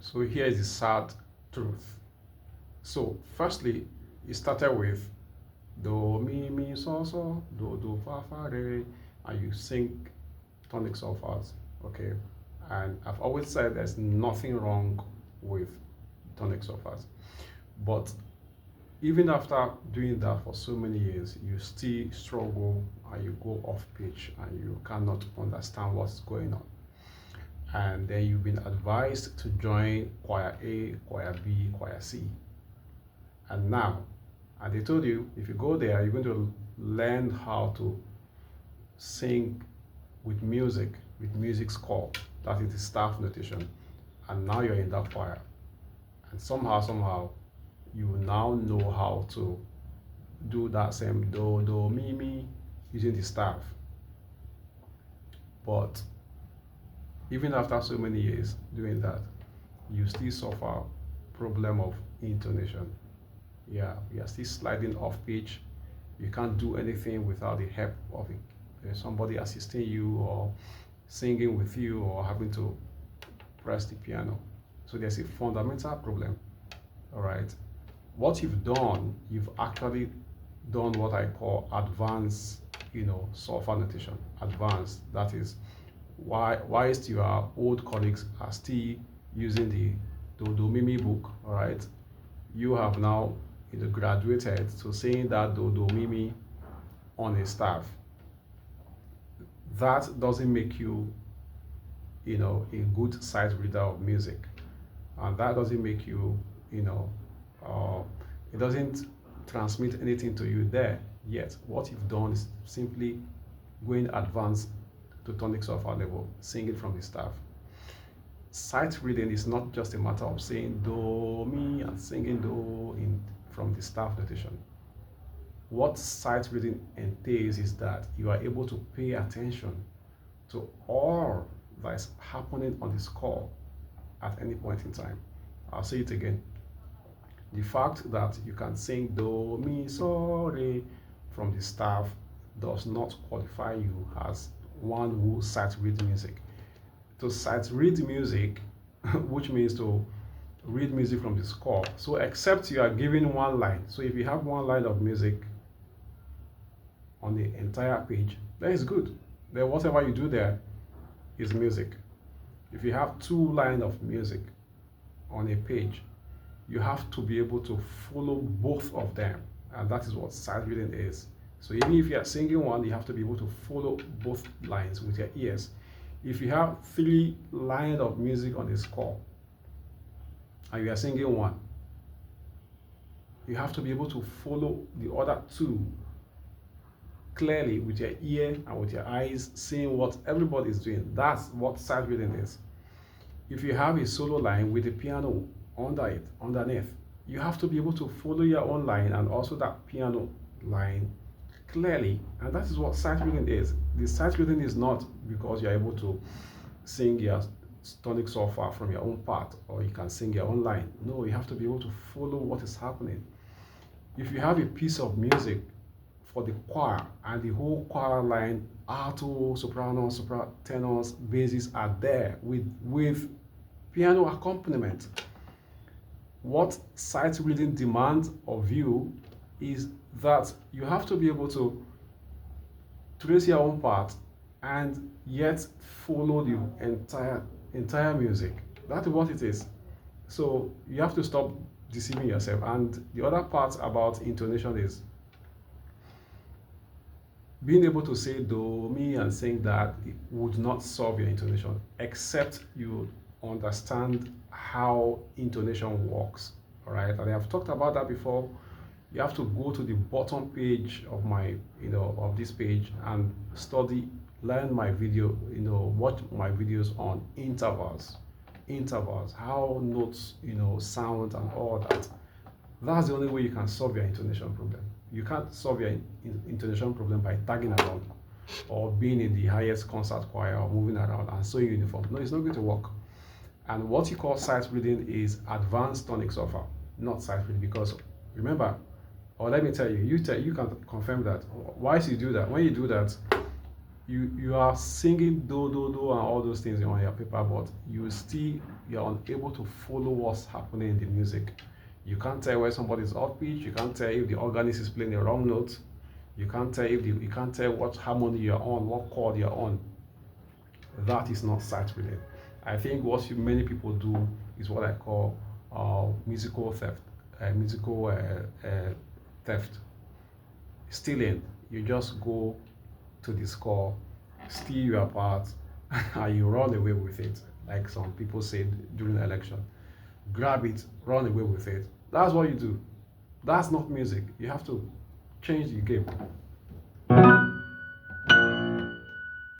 So here is the sad truth. So firstly, it started with do mi mi so so do fa fa re, and you sing tonic solfas. Okay, and I've always said there's nothing wrong with tonic solfas, but even after doing that for so many years, you still struggle and you go off pitch and you cannot understand what's going on. And then you've been advised to join choir A, choir B, choir C. And now, and they told you if you go there, you're going to learn how to sing with music score. That is the staff notation. And now you're in that choir. And somehow, you now know how to do that same do, mi, mi using the staff. But even after so many years doing that, you still suffer problem of intonation. Yeah, you are still sliding off pitch. You can't do anything without the help of somebody assisting you or singing with you or having to press the piano. So there's a fundamental problem. All right. What you've actually done what I call advanced, solfa notation. Advanced. That is whilst your old colleagues are still using the do mi mi book, all right, you have now graduated to saying that do mi mi on a staff. That doesn't make you, a good sight reader of music, and that doesn't make you, uh, it doesn't transmit anything to you there yet. What you've done is simply going advanced to tonic solfa level, singing from the staff. Sight reading is not just a matter of saying do mi and singing do from the staff notation. What sight reading entails is that you are able to pay attention to all that is happening on the score at any point in time. I'll say it again. The fact that you can sing do mi so re from the staff does not qualify you as one who sight reads music. To sight read music, which means to read music from the score. So except you are given one line. So if you have one line of music on the entire page, that is good. Then whatever you do there is music. If you have two lines of music on a page, you have to be able to follow both of them. And that is what sight reading is. So even if you are singing one, you have to be able to follow both lines with your ears. If you have three lines of music on the score and you are singing one, you have to be able to follow the other two clearly with your ear and with your eyes, seeing what everybody is doing. That's what sight reading is. If you have a solo line with the piano underneath, you have to be able to follow your own line and also that piano line clearly, and that is what sight reading is. The sight reading is not because you're able to sing your tonic solfa from your own part or you can sing your own line. No, you have to be able to follow what is happening. If you have a piece of music for the choir and the whole choir line, alto, soprano, tenors, basses are there with piano accompaniment, what sight reading demands of you is that you have to be able to trace your own part and yet follow the entire music. That's what it is. So you have to stop deceiving yourself. And the other part about intonation is being able to say do mi and saying that it would not solve your intonation except you understand how intonation works. All right, and I have talked about that before. You have to go to the bottom page of my of this page and learn my video, watch my videos on intervals, how notes sound and all that. That's the only way you can solve your intonation problem. You can't solve your intonation problem by tagging along or being in the highest concert choir or moving around and sewing uniform. No, it's not going to work. And what you call sight reading is advanced tonic solfa, not sight reading. Because remember, or let me tell you, you can confirm that. Why do you do that? When you do that, you are singing do and all those things on your paper, but you're unable to follow what's happening in the music. You can't tell where somebody's off pitch. You can't tell if the organist is playing the wrong note. You can't tell what harmony you're on, what chord you're on. That is not sight reading. I think many people do is what I call musical theft. Musical theft, stealing. You just go to the score, steal your part, and you run away with it. Like some people said during the election, grab it, run away with it. That's what you do. That's not music. You have to change the game.